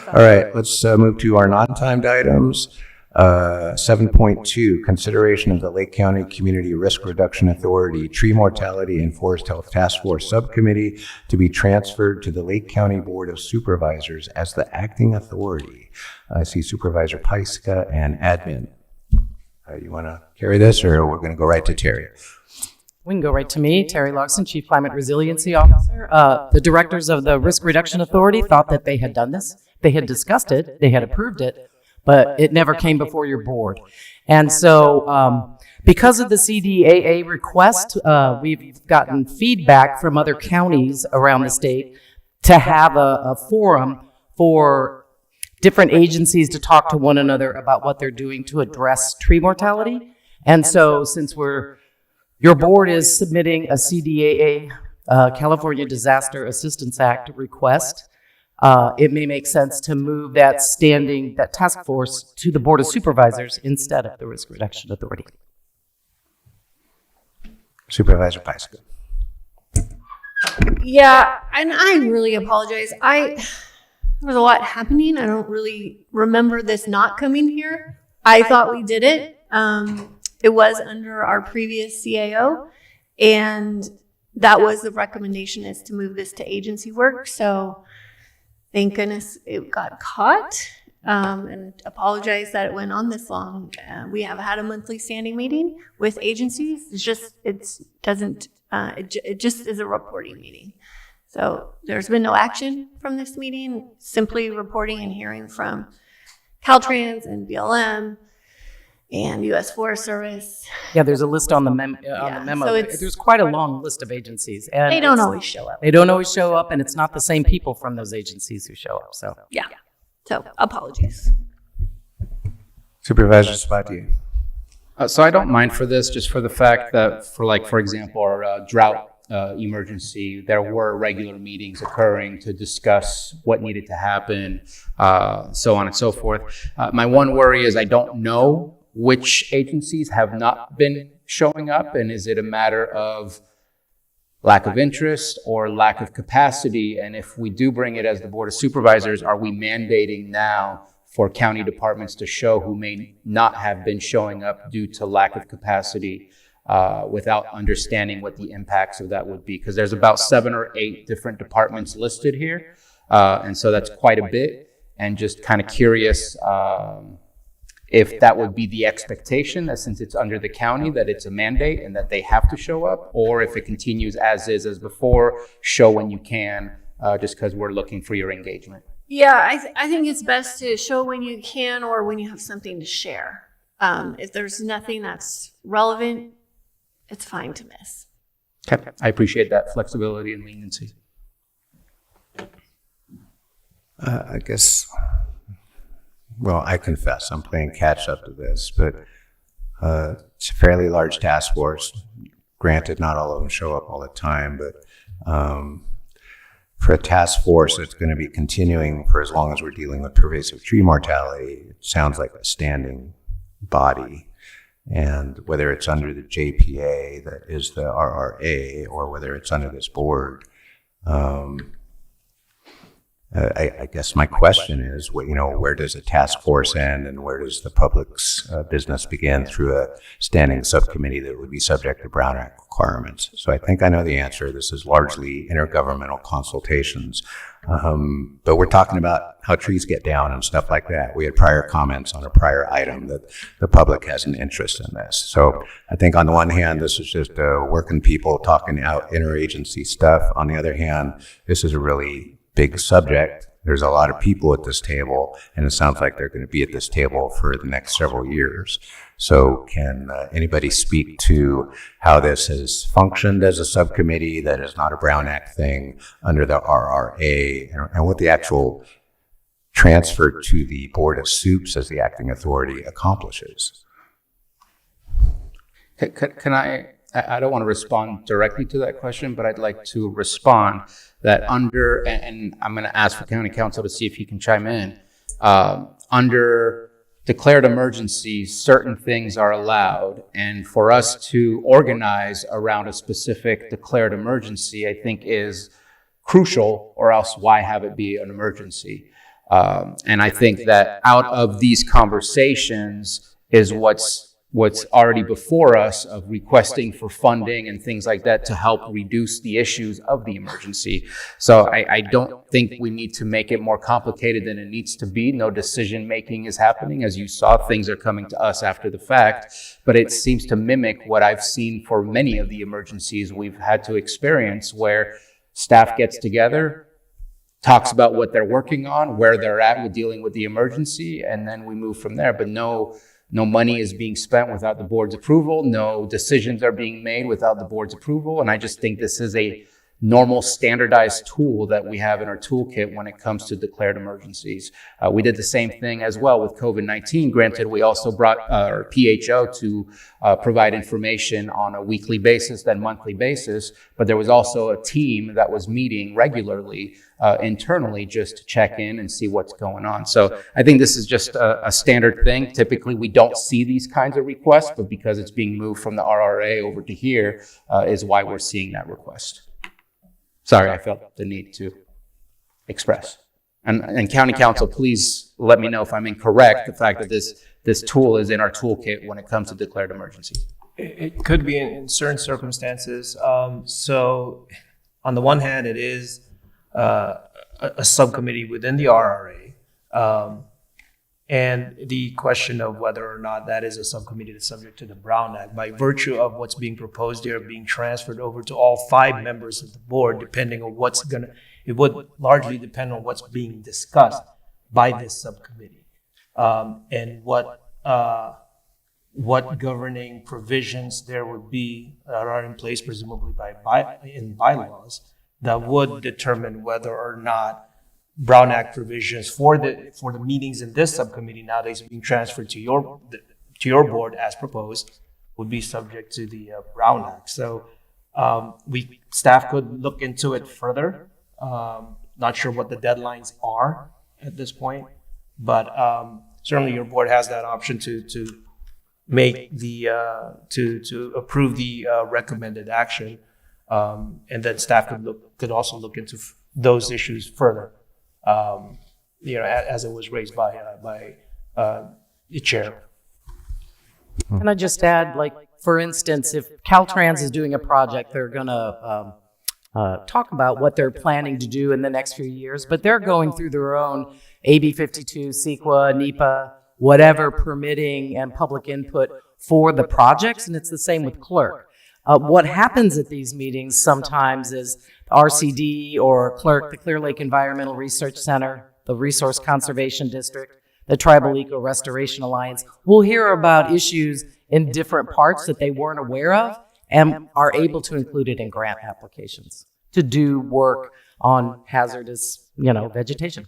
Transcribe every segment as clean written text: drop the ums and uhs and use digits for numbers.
All right, let's move to our non-timed items. 7.2, consideration of the Lake County Community Risk Reduction Authority Tree Mortality and Forest Health Task Force Subcommittee to be transferred to the Lake County Board of Supervisors as the acting authority. I see Supervisor Pyska and admin. You want to carry this, or we're going to go right to Terry? We can go right to me, Terry Larson, Chief Climate Resiliency Officer. The directors of the Risk Reduction Authority thought that they had done this. They had discussed it, they had approved it, but it never came before your board. And so because of the CDAA request, we've gotten feedback from other counties around the state to have a forum for different agencies to talk to one another about what they're doing to address tree mortality. And so since your board is submitting a CDAA, California Disaster Assistance Act request, it may make sense to move that task force to the Board of Supervisors instead of the Risk Reduction Authority. Supervisor Pyska. Yeah, and I really apologize. There was a lot happening. I don't really remember this not coming here. I thought we did it. It was under our previous CAO, and that was the recommendation, is to move this to agency work. So thank goodness it got caught, and apologize that it went on this long. We have had a monthly standing meeting with agencies. It just is a reporting meeting. So there's been no action from this meeting, simply reporting and hearing from Caltrans and BLM and U.S. Forest Service. Yeah, there's a list on the memo. So there's quite a long list of agencies. And they don't always show up. They don't always show up, and it's not the same people from those agencies who show up. So yeah. So apologies. Supervisor Spati. So I don't mind for this, just for the fact that for example, our drought emergency, there were regular meetings occurring to discuss what needed to happen, so on and so forth. My one worry is I don't know which agencies have not been showing up, and is it a matter of lack of interest or lack of capacity? And if we do bring it as the Board of Supervisors, are we mandating now for county departments to show who may not have been showing up due to lack of capacity, without understanding what the impacts of that would be? Because there's about 7 or 8 different departments listed here, and so that's quite a bit. And just kind of curious if that would be the expectation, that since it's under the county that it's a mandate and that they have to show up, or if it continues as is as before, show when you can, just because we're looking for your engagement. Yeah, I think it's best to show when you can or when you have something to share. If there's nothing that's relevant, it's fine to miss. Okay, I appreciate that flexibility and leniency. I guess, well, I confess I'm playing catch up to this, but it's a fairly large task force. Granted, not all of them show up all the time, but for a task force that's going to be continuing for as long as we're dealing with pervasive tree mortality, it sounds like a standing body. And whether it's under the JPA, that is the RRA, or whether it's under this board, I guess my question is, where does a task force end and where does the public's business begin through a standing subcommittee that would be subject to Brown Act requirements? So I think I know the answer. This is largely intergovernmental consultations. But we're talking about how trees get down and stuff like that. We had prior comments on a prior item that the public has an interest in this. So I think on the one hand, this is just working people talking out interagency stuff. On the other hand, this is a really big subject. There's a lot of people at this table, and it sounds like they're going to be at this table for the next several years. So can anybody speak to how this has functioned as a subcommittee that is not a Brown Act thing under the RRA, and what the actual transfer to the Board of Supes as the acting authority accomplishes? Can I don't want to respond directly to that question, but I'd like to respond that under, and I'm going to ask for county council to see if he can chime in, under declared emergencies, certain things are allowed, and for us to organize around a specific declared emergency, I think is crucial, or else why have it be an emergency? And I think that out of these conversations is what's already before us of requesting for funding and things like that to help reduce the issues of the emergency. So I don't think we need to make it more complicated than it needs to be. No decision making is happening. As you saw, things are coming to us after the fact, but it seems to mimic what I've seen for many of the emergencies we've had to experience, where staff gets together, talks about what they're working on, where they're at with dealing with the emergency, and then we move from there. But no money is being spent without the board's approval. No decisions are being made without the board's approval. And I just think this is a normal standardized tool that we have in our toolkit when it comes to declared emergencies. We did the same thing as well with COVID-19. Granted, we also brought our PHO to provide information on a weekly basis, then monthly basis, but there was also a team that was meeting regularly internally just to check in and see what's going on. So I think this is just a standard thing. Typically, we don't see these kinds of requests, but because it's being moved from the RRA over to here is why we're seeing that request. Sorry, I felt the need to express. And County Council, please let me know if I'm incorrect, the fact that this tool is in our toolkit when it comes to declared emergencies. It could be in certain circumstances. So on the one hand, it is a subcommittee within the RRA. And the question of whether or not that is a subcommittee that's subject to the Brown Act, by virtue of what's being proposed here being transferred over to all 5 members of the board, depending on it would largely depend on what's being discussed by this subcommittee. And what governing provisions there would be that are in place, presumably in bylaws, that would determine whether or not Brown Act provisions for the meetings in this subcommittee nowadays being transferred to your board as proposed would be subject to the Brown Act. So staff could look into it further. Not sure what the deadlines are at this point, but certainly your board has that option to make the to approve the recommended action, and then staff could also look into those issues further. As it was raised by the chair. Can I just add, like, for instance, if Caltrans is doing a project, they're going to talk about what they're planning to do in the next few years, but they're going through their own AB 52, CEQA, NEPA, whatever permitting and public input for the projects, and it's the same with clerk. What happens at these meetings sometimes is RCD or clerk, the Clear Lake Environmental Research Center, the Resource Conservation District, the Tribal Eco Restoration Alliance will hear about issues in different parts that they weren't aware of and are able to include it in grant applications to do work on hazardous, vegetation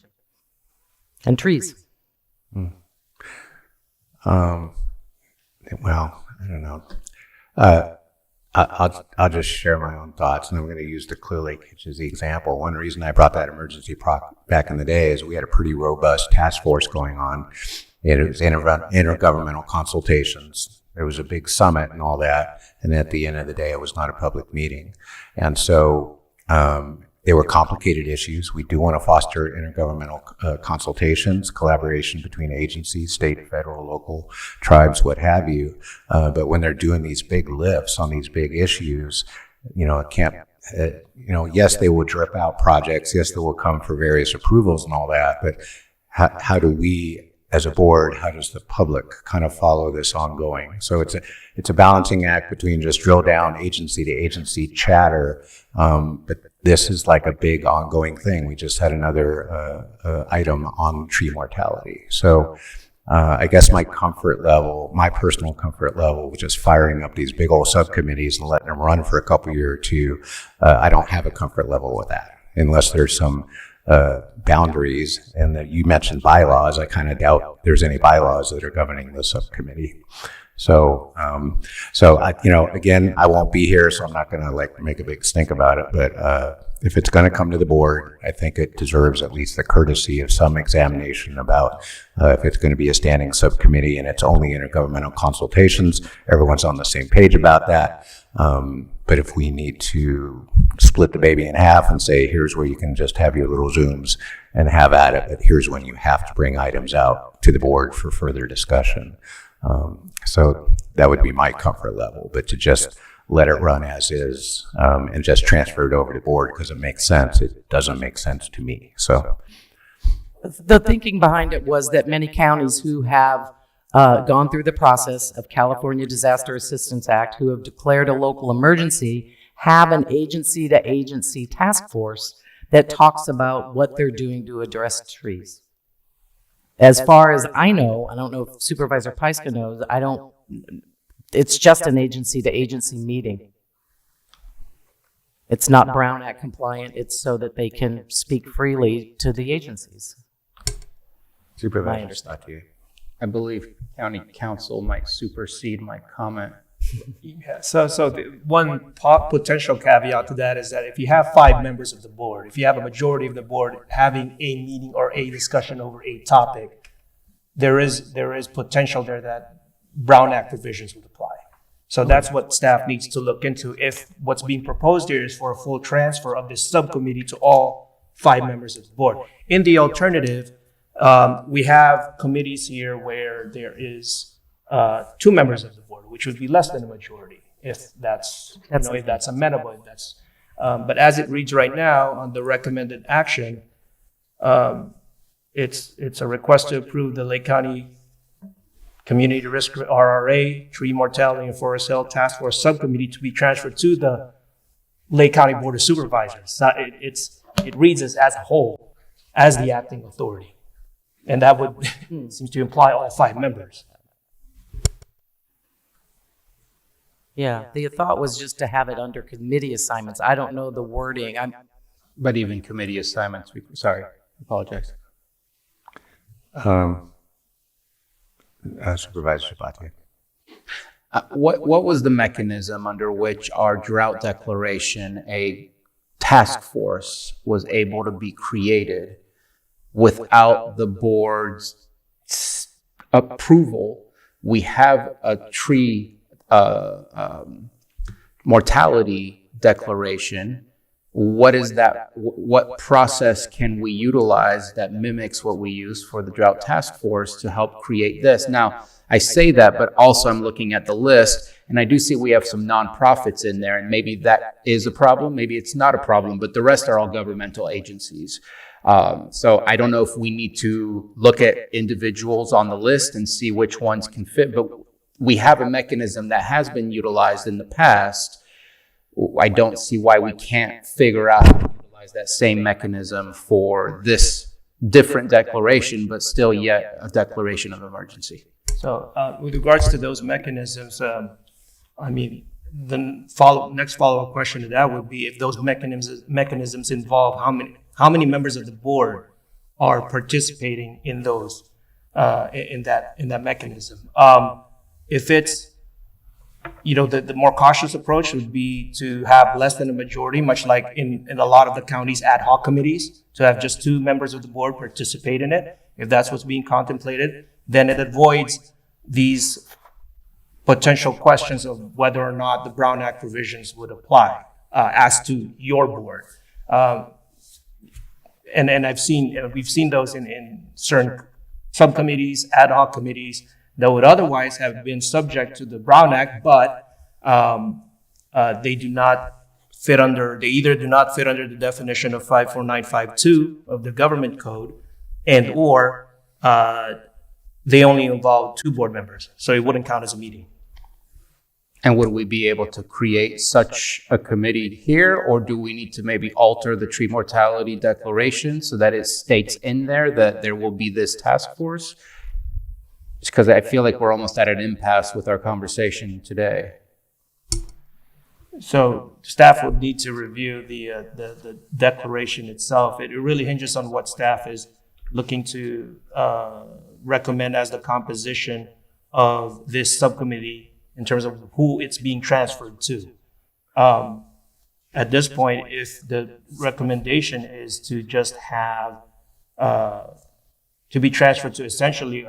and trees. Well, I don't know. I'll just share my own thoughts, and I'm going to use the Clear Lake as the example. One reason I brought that emergency back in the day is we had a pretty robust task force going on. It was intergovernmental consultations. There was a big summit and all that, and at the end of the day, it was not a public meeting. And so they were complicated issues. We do want to foster intergovernmental consultations, collaboration between agencies, state, federal, local, tribes, what have you. But when they're doing these big lifts on these big issues, it can't, yes, they will drip out projects. Yes, they will come for various approvals and all that. But how do we, as a board, how does the public kind of follow this ongoing? So it's a balancing act between just drill down agency to agency chatter, but this is like a big ongoing thing. We just had another item on tree mortality. So I guess my personal comfort level with just firing up these big old subcommittees and letting them run for a couple year or two, I don't have a comfort level with that unless there's some boundaries. And that you mentioned bylaws. I kind of doubt there's any bylaws that are governing the subcommittee. So I, again, I won't be here, so I'm not going to make a big stink about it. But if it's going to come to the board, I think it deserves at least the courtesy of some examination about if it's going to be a standing subcommittee and it's only intergovernmental consultations, everyone's on the same page about that. But if we need to split the baby in half and say, here's where you can just have your little Zooms and have at it, but here's when you have to bring items out to the board for further discussion. So that would be my comfort level, but to just let it run as is and just transfer it over to the board because it makes sense, it doesn't make sense to me. So The thinking behind it was that many counties who have gone through the process of California Disaster Assistance Act, who have declared a local emergency, have an agency-to-agency task force that talks about what they're doing to address trees. As far as I know, I don't know if Supervisor Pyska knows, it's just an agency-to-agency meeting. It's not Brown Act compliant, it's so that they can speak freely to the agencies. Supervisor Tues. I believe county council might supersede my comment. Yeah, so the one potential caveat to that is that if you have 5 members of the board, if you have a majority of the board having a meeting or a discussion over a topic, there is potential there that Brown Act provisions would apply. So that's what staff needs to look into if what's being proposed here is for a full transfer of this subcommittee to all 5 members of the board. In the alternative, we have committees here where there is 2 members of the board, which would be less than a majority, if that's amenable. If that's, but as it reads right now on the recommended action, it's a request to approve the Lake County Community Risk RRA, Tree Mortality and Forest Health Task Force Subcommittee to be transferred to the Lake County Board of Supervisors. It reads as a whole, as the acting authority. And that would seems to imply all 5 members. Yeah, the thought was just to have it under committee assignments. I don't know the wording. But even committee assignments, sorry, apologize. Supervisor Sabatier. What was the mechanism under which our drought declaration, a task force, was able to be created without the board's approval? We have a tree mortality declaration. What is that? What process can we utilize that mimics what we use for the drought task force to help create this? Now, I say that, but also I'm looking at the list, and I do see we have some nonprofits in there, and maybe that is a problem, maybe it's not a problem, but the rest are all governmental agencies. So I don't know if we need to look at individuals on the list and see which ones can fit, but we have a mechanism that has been utilized in the past. I don't see why we can't figure out how to utilize that same mechanism for this different declaration, but still yet a declaration of emergency. So with regards to those mechanisms, I mean, the next follow-up question to that would be if those mechanisms involve how many members of the board are participating in those in that mechanism. If it's, the more cautious approach would be to have less than a majority, much like in a lot of the county's ad hoc committees, to have just 2 members of the board participate in it. If that's what's being contemplated, then it avoids these potential questions of whether or not the Brown Act provisions would apply as to your board. And we've seen those in certain subcommittees, ad hoc committees that would otherwise have been subject to the Brown Act, but they do not fit under, they either do not fit under the definition of 54952 of the government code, and or they only involve 2 board members, so it wouldn't count as a meeting. And would we be able to create such a committee here, or do we need to maybe alter the tree mortality declaration so that it states in there that there will be this task force? Just because I feel like we're almost at an impasse with our conversation today. So staff would need to review the declaration itself. It really hinges on what staff is looking to recommend as the composition of this subcommittee in terms of who it's being transferred to. at this point, if the recommendation is to just have, to be transferred to essentially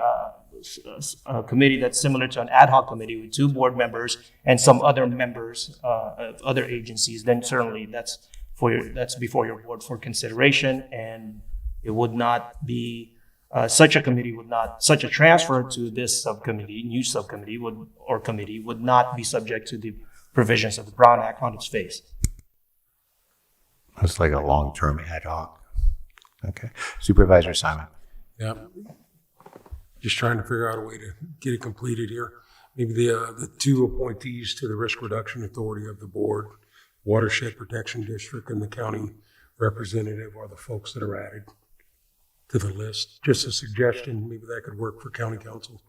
a committee that's similar to an ad hoc committee with 2 board members and some other members of other agencies, then certainly that's before your board for consideration, and it would not be such a transfer to this subcommittee, new subcommittee committee would not be subject to the provisions of the Brown Act on its face. It's like a long-term ad hoc. Okay. Supervisor Simon. Yeah. Just trying to figure out a way to get it completed here. Maybe the 2 appointees to the Risk Reduction Authority of the board, Watershed Protection District, and the county representative are the folks that are added to the list. Just a suggestion, maybe that could work for county council.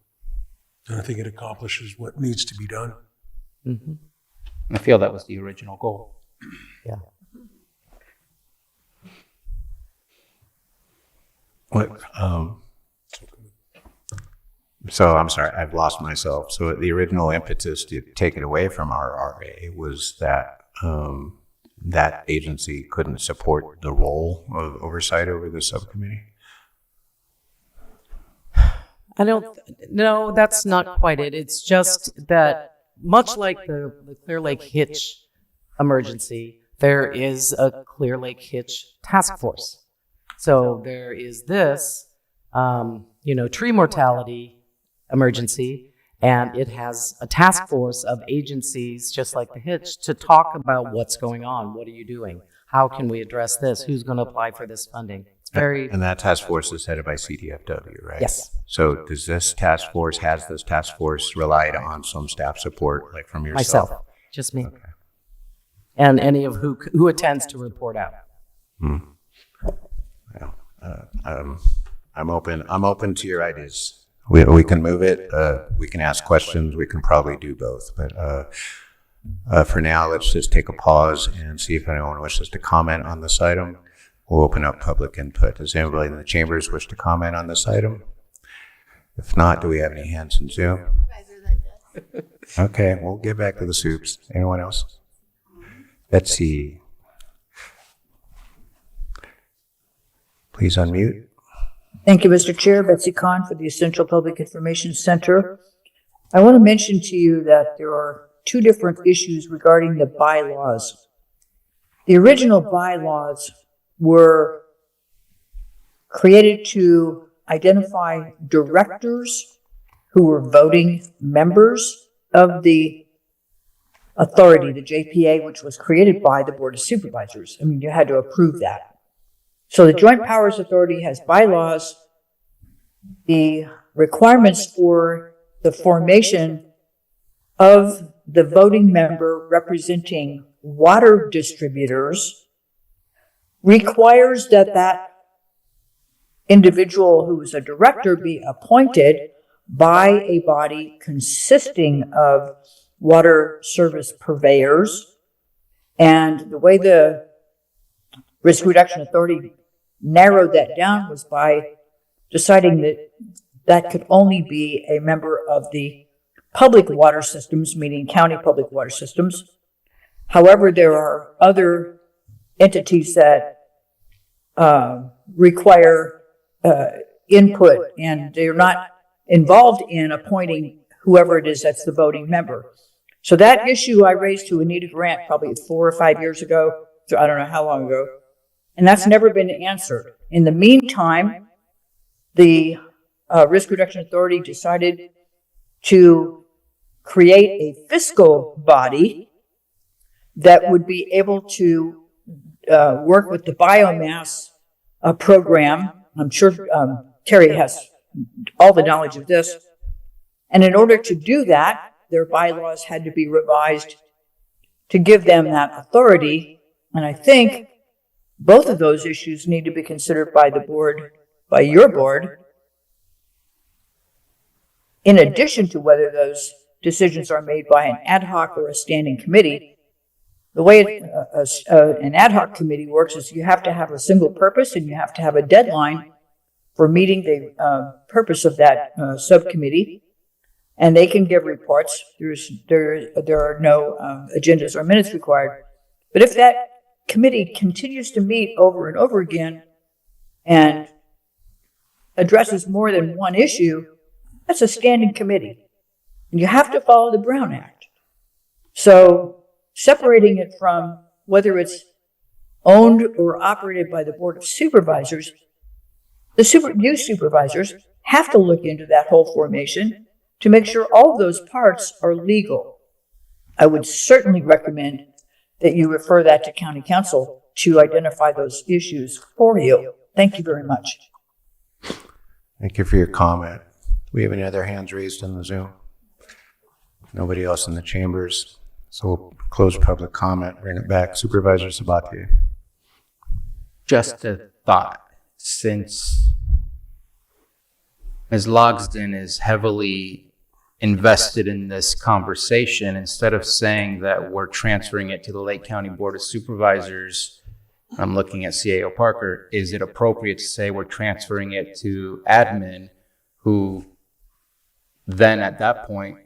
And I think it accomplishes what needs to be done. Mm-hmm. I feel that was the original goal. Yeah. What, so I'm sorry, I've lost myself. So the original impetus to take it away from RRA was that that agency couldn't support the role of oversight over the subcommittee? No, that's not quite it. It's just that much like the Clear Lake Hitch emergency, there is a Clear Lake Hitch task force. So there is this, tree mortality emergency, and it has a task force of agencies just like the Hitch to talk about what's going on. What are you doing? How can we address this? Who's going to apply for this funding? It's very... And that task force is headed by CDFW, right? Yes. So has this task force relied on some staff support, like from yourself? Myself, just me. Okay. And any of who attends to report out. Well, I'm open to your ideas. We can move it. We can ask questions. We can probably do both. But for now, let's just take a pause and see if anyone wishes to comment on this item. We'll open up public input. Does anybody in the chambers wish to comment on this item? If not, do we have any hands in Zoom? Okay, we'll get back to the soups. Anyone else? Betsy. Please unmute. Thank you, Mr. Chair. Betsy Kahn for the Essential Public Information Center. I want to mention to you that there are 2 different issues regarding the bylaws. The original bylaws were created to identify directors who were voting members of the authority, the JPA, which was created by the Board of Supervisors. I mean, you had to approve that. So the Joint Powers Authority has bylaws. The requirements for the formation of the voting member representing water distributors requires that that individual who is a director be appointed by a body consisting of water service purveyors. And the way the Risk Reduction Authority narrowed that down was by deciding that that could only be a member of the public water systems, meaning county public water systems. However, there are other entities that require input, and they're not involved in appointing whoever it is that's the voting member. So that issue I raised to Anita Grant probably 4 or 5 years ago, so I don't know how long ago, and that's never been answered. In the meantime, the Risk Reduction Authority decided to create a fiscal body that would be able to work with the biomass program. I'm sure Terry has all the knowledge of this. And in order to do that, their bylaws had to be revised to give them that authority. And I think both of those issues need to be considered by the board, by your board, in addition to whether those decisions are made by an ad hoc or a standing committee. The way an ad hoc committee works is you have to have a single purpose and you have to have a deadline for meeting the purpose of that subcommittee, and they can give reports. There are no agendas or minutes required. But if that committee continues to meet over and over again and addresses more than one issue, that's a standing committee. And you have to follow the Brown Act. So separating it from whether it's owned or operated by the Board of Supervisors, you supervisors have to look into that whole formation to make sure all of those parts are legal. I would certainly recommend that you refer that to County Council to identify those issues for you. Thank you very much. Thank you for your comment. Do we have any other hands raised in the Zoom? Nobody else in the chambers. So we'll close public comment, bring it back. Supervisor Sabatier. Just a thought, since Ms. Logsden is heavily invested in this conversation, instead of saying that we're transferring it to the Lake County Board of Supervisors, I'm looking at CAO Parker, is it appropriate to say we're transferring it to admin, who then at that point,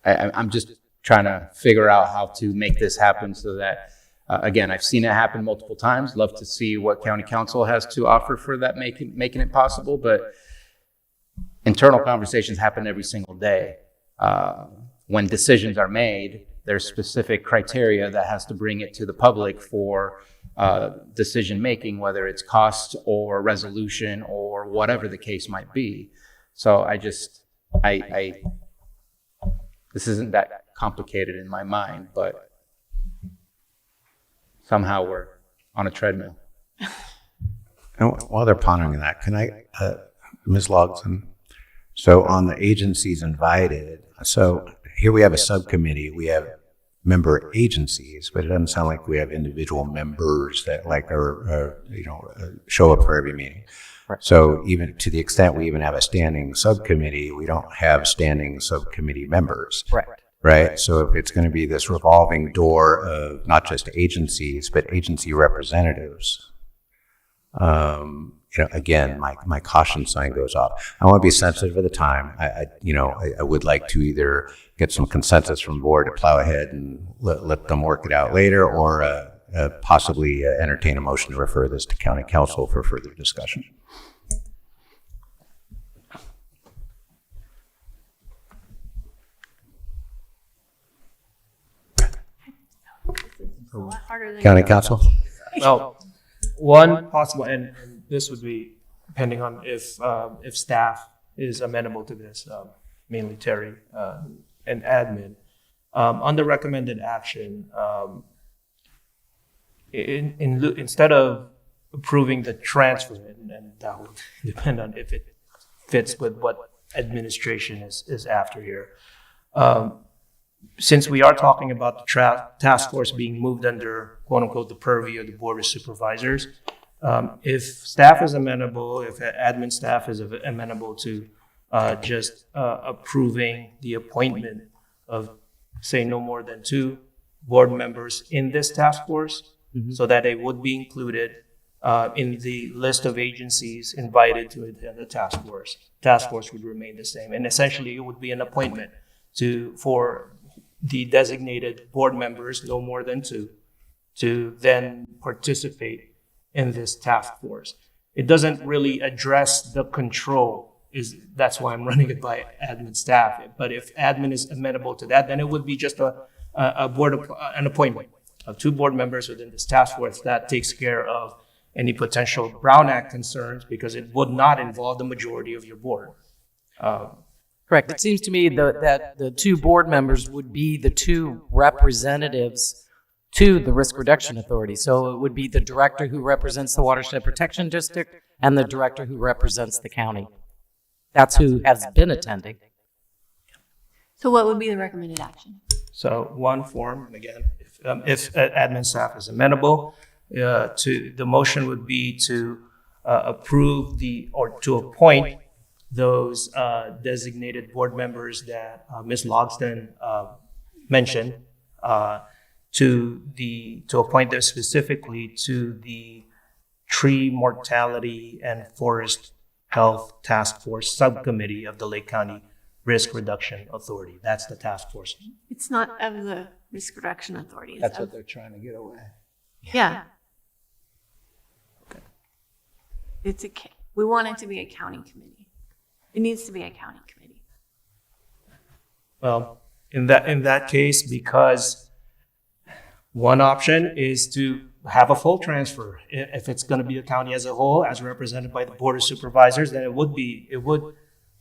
I'm just trying to figure out how to make this happen so that, again, I've seen it happen multiple times. Love to see what County Council has to offer for that, making it possible. But internal conversations happen every single day. When decisions are made, there's specific criteria that has to bring it to the public for decision making, whether it's cost or resolution or whatever the case might be. So this isn't that complicated in my mind, but somehow we're on a treadmill. And while they're pondering that, can I, Ms. Logsden, so on the agencies invited, so here we have a subcommittee, we have member agencies, but it doesn't sound like we have individual members that show up for every meeting. Right. So even to the extent we even have a standing subcommittee, we don't have standing subcommittee members. Correct. Right. So if it's going to be this revolving door of not just agencies, but agency representatives, again, my caution sign goes off. I want to be sensitive of the time. I would like to either get some consensus from the board to plow ahead and let them work it out later, or possibly entertain a motion to refer this to County Council for further discussion. County Council? Well, one possible, and this would be depending on if staff is amenable to this, mainly Terry and admin. On the recommended action, instead of approving the transfer, and that would depend on if it fits with what administration is after here. Since we are talking about the task force being moved under, quote unquote, the purview of the Board of Supervisors, if staff is amenable, if admin staff is amenable to just approving the appointment of, say, no more than 2 board members in this task force, so that they would be included in the list of agencies invited to attend the task force. Task force would remain the same, and essentially it would be an appointment for the designated board members, no more than 2, to then participate in this task force. It doesn't really address the control. That's why I'm running it by admin staff. But if admin is amenable to that, then it would be just an appointment of 2 board members within this task force. That takes care of any potential Brown Act concerns, because it would not involve the majority of your board. Correct. It seems to me that the 2 board members would be the 2 representatives to the Risk Reduction Authority. So it would be the director who represents the Watershed Protection District and the director who represents the county. That's who has been attending. So what would be the recommended action? So one form, and again, if admin staff is amenable, the motion would be to approve to appoint those designated board members that Ms. Logsden mentioned, to appoint them specifically to the Tree Mortality and Forest Health Task Force Subcommittee of the Lake County Risk Reduction Authority. That's the task force. It's not of the Risk Reduction Authority. It's That's of- what they're trying to get away. Yeah. We want it to be a county committee. It needs to be a county committee. Well, in that case, because one option is to have a full transfer. If it's going to be a county as a whole, as represented by the Board of Supervisors, then it would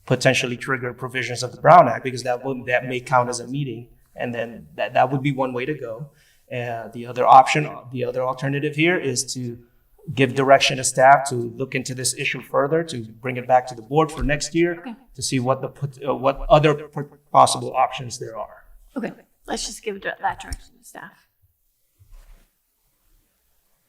potentially trigger provisions of the Brown Act, because that may count as a meeting, and then that would be one way to go. And the other alternative here is to give direction to staff to look into this issue further, to bring it back to the board for next year, to see what other possible options there are. Okay, let's just give that direction to staff.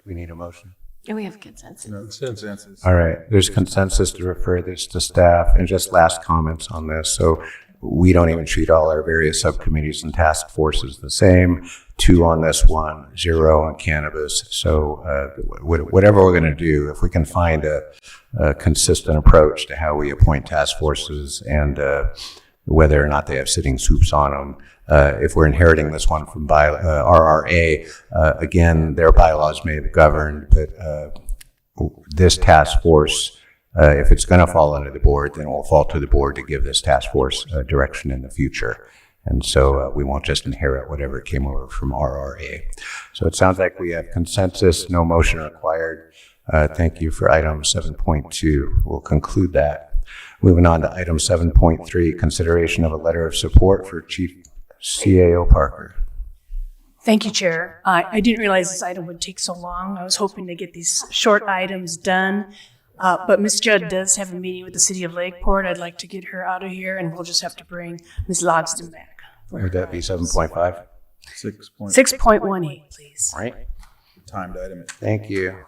We need a motion. And we have consensus. Consensus. All right, there's consensus to refer this to staff, and just last comments on this. So we don't even treat all our various subcommittees and task forces the same. 2 on this one, 0 on cannabis. So whatever we're going to do, if we can find a consistent approach to how we appoint task forces and whether or not they have sitting soups on them. If we're inheriting this one from RRA, again, their bylaws may have governed, but this task force, if it's going to fall under the board, then it will fall to the board to give this task force direction in the future. And so we won't just inherit whatever came over from RRA. So it sounds like we have consensus, no motion required. Thank you for item 7.2. We'll conclude that. Moving on to item 7.3, consideration of a letter of support for Chief CAO Parker. Thank you, Chair. I didn't realize this item would take so long. I was hoping to get these short items done. But Ms. Judd does have a meeting with the city of Lakeport. I'd like to get her out of here, and we'll just have to bring Ms. Logston back. Would that be 7.5? 6.18, please. All right. Timed item. Thank you.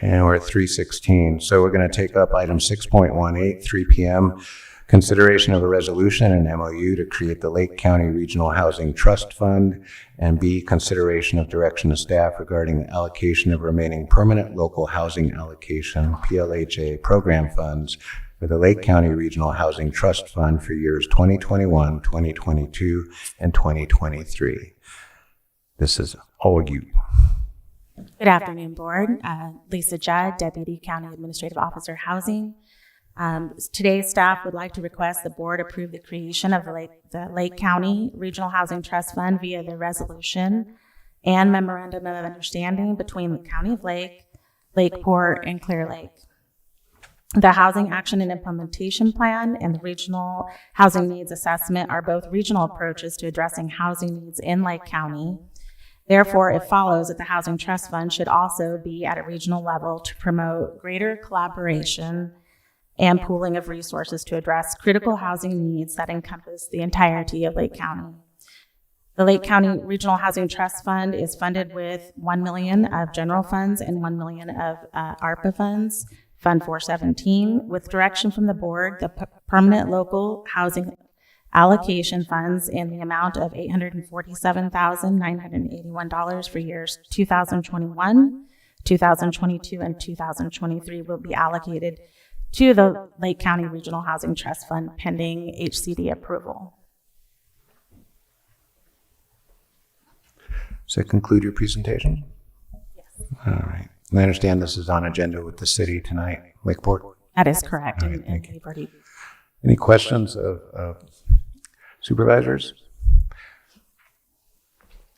And we're at 3:16. So we're going to take up item 6.18, 3 p.m. Consideration of a resolution and MOU to create the Lake County Regional Housing Trust Fund, and B, consideration of direction to staff regarding the allocation of remaining permanent local housing allocation, PLHA program funds for the Lake County Regional Housing Trust Fund for years 2021, 2022, and 2023. This is all you. Good afternoon, Board. Lisa Judd, Deputy County Administrative Officer, Housing. Today's staff would like to request the Board approve the creation of the Lake County Regional Housing Trust Fund via the resolution and memorandum of understanding between the County of Lake, Lakeport, and Clear Lake. The Housing Action and Implementation Plan and the Regional Housing Needs Assessment are both regional approaches to addressing housing needs in Lake County. Therefore, it follows that the Housing Trust Fund should also be at a regional level to promote greater collaboration and pooling of resources to address critical housing needs that encompass the entirety of Lake County. The Lake County Regional Housing Trust Fund is funded with $1 million of general funds and $1 million of ARPA funds, Fund 417, with direction from the board, the permanent local housing allocation funds in the amount of $847,981 for years 2021, 2022, and 2023 will be allocated to the Lake County Regional Housing Trust Fund pending HCD approval. Does that conclude your presentation? Yes. All right. And I understand this is on agenda with the city tonight, Lakeport? That is correct. All right, and thank you. we've already. Any questions of supervisors?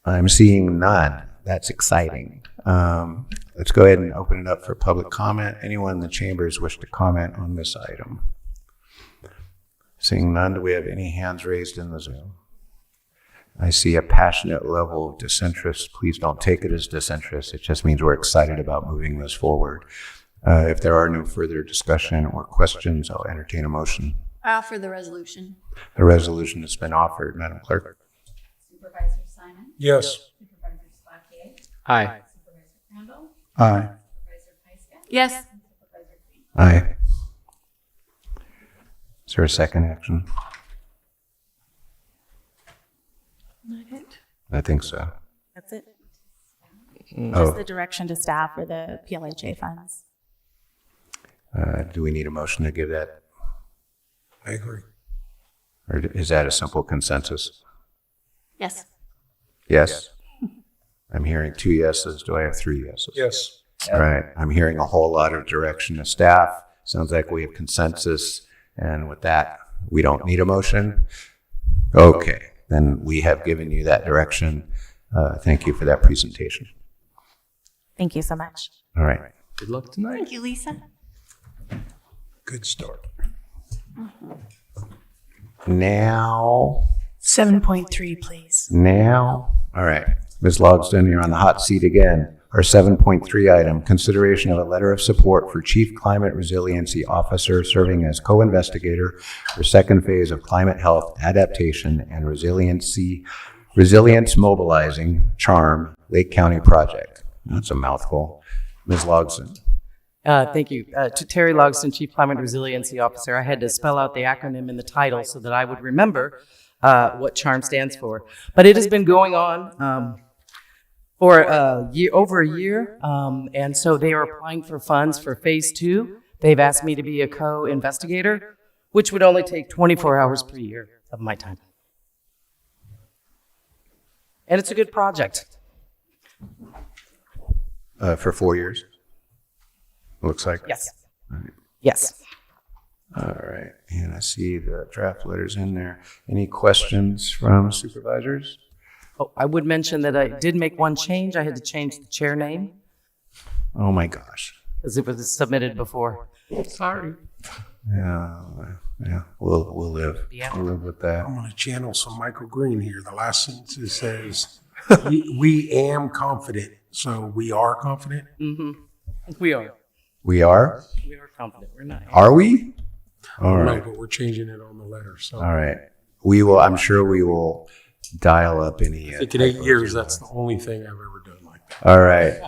I'm seeing none. That's exciting. Let's go ahead and open it up for public comment. Anyone in the chambers wish to comment on this item? Seeing none, do we have any hands raised in the Zoom? I see a passionate level of disinterest. Please don't take it as disinterest. It just means we're excited about moving this forward. If there are no further discussion or questions, I'll entertain a motion. I offer the resolution. The resolution has been offered, Madam Clerk. Supervisor Simon? Yes. Supervisor Spatier? Aye. Supervisor Crandall? Aye. Supervisor Pyska? Yes. And Supervisor Green? Aye. Is there a second action? I think so. That's it. Oh. Just the direction to staff for the PLHA funds. Do we need a motion to give that? I agree. Or is that a simple consensus? Yes. Yes? I'm hearing 2 yeses. Do I have 3 yeses? Yes. All right. I'm hearing a whole lot of direction to staff. Sounds like we have consensus. And with that, we don't need a motion. Okay. Then we have given you that direction. Thank you for that presentation. Thank you so much. All right. Good luck tonight. Thank you, Lisa. Good start. Now, 7.3, please. all right. Ms. Logsdon, you're on the hot seat again. Our 7.3 item, consideration of a letter of support for Chief Climate Resiliency Officer serving as co-investigator for second phase of climate health adaptation and resilience mobilizing CHARM Lake County project. That's a mouthful. Ms. Logsdon. Thank you. To Terry Logsdon, Chief Climate Resiliency Officer, I had to spell out the acronym in the title so that I would remember what CHARM stands for. But it has been going on for over a year, and so they are applying for funds for phase 2. They've asked me to be a co-investigator, which would only take 24 hours per year of my time. And it's a good project. For 4 years? Looks like. Yes. All right. Yes. All right. And I see the draft letters in there. Any questions from supervisors? Oh, I would mention that I did make one change. I had to change the chair name Oh my gosh. because it was submitted before. Sorry. Yeah. We'll live. Yeah. We'll live with that. I'm going to channel some Michael Green here. The last sentence says, we am confident. So we are confident? Mm-hmm. We are. We are? We are confident. We're not. Are we? All No, right. but we're changing it on the letter. So All right. We will, I'm sure we will dial up any. I think in 8 years, that's the only thing I've ever done like that. All right.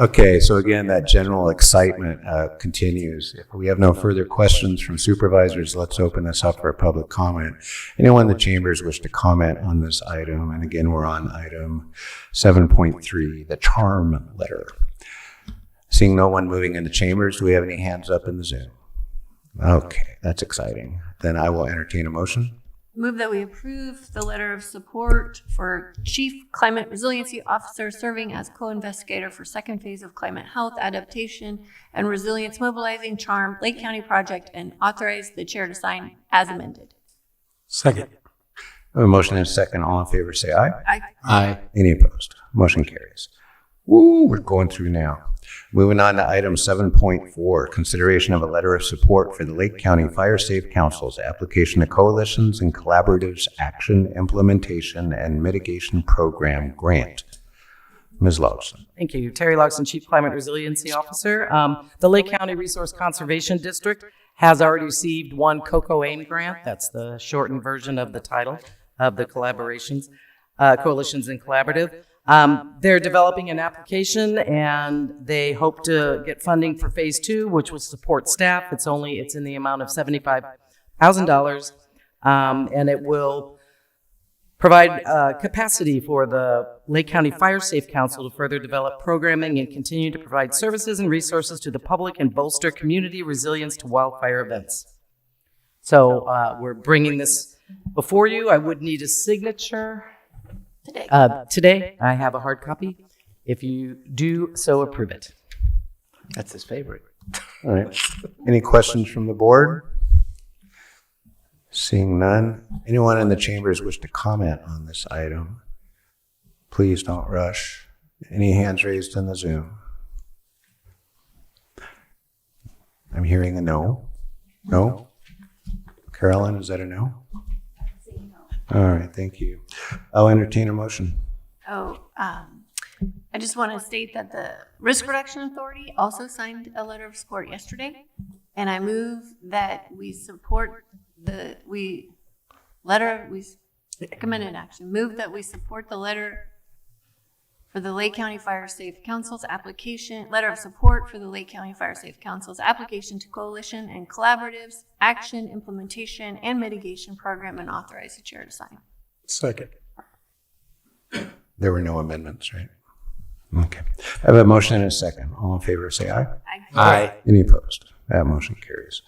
Okay, so again, that general excitement continues. If we have no further questions from supervisors, let's open this up for a public comment. Anyone in the chambers wish to comment on this item? And again, we're on item 7.3, the CHARM letter. Seeing no one moving in the chambers, do we have any hands up in the Zoom? Okay, that's exciting. Then I will entertain a motion. Move that we approve the letter of support for Chief Climate Resiliency Officer serving as co-investigator for second phase of climate health adaptation and resilience mobilizing CHARM Lake County project and authorize the chair to sign as amended. Second. I have a motion and a second. All in favor, say aye. Aye. Aye. Any opposed? Motion carries. Woo, we're going through now. Moving on to item 7.4, consideration of a letter of support for the Lake County Fire Safe Council's application to Coalitions and Collaboratives Action Implementation and Mitigation Program Grant. Ms. Logsdon. Thank you. Terry Logsdon, Chief Climate Resiliency Officer. The Lake County Resource Conservation District has already received one COCO-AIM grant. That's the shortened version of the title of the collaborations, Coalitions and Collaborative. They're developing an application and they hope to get funding for phase 2, which will support staff. It's in the amount of $75,000, and it will provide capacity for the Lake County Fire Safe Council to further develop programming and continue to provide services and resources to the public and bolster community resilience to wildfire events. So we're bringing this before you. I would need a signature. Today, I have a hard copy. If you do so, approve it. That's his favorite. All right. Any questions from the board? Seeing none. Anyone in the chambers wish to comment on this item? Please don't rush. Any hands raised in the Zoom? I'm hearing a no. No? Carolyn, is that a no? All right, thank you. I'll entertain a motion. I just want to state that the Risk Reduction Authority also signed a letter of support yesterday, and I move that we support recommended action. Move that we support the letter for the Lake County Fire Safe Council's application, letter of support for the Lake County Fire Safe Council's application to Coalition and Collaboratives Action Implementation and Mitigation Program and authorize the chair to sign. Second. There were no amendments, right? Okay. I have a motion and a second. All in favor, say aye. Aye. Aye. Any opposed? That motion carries.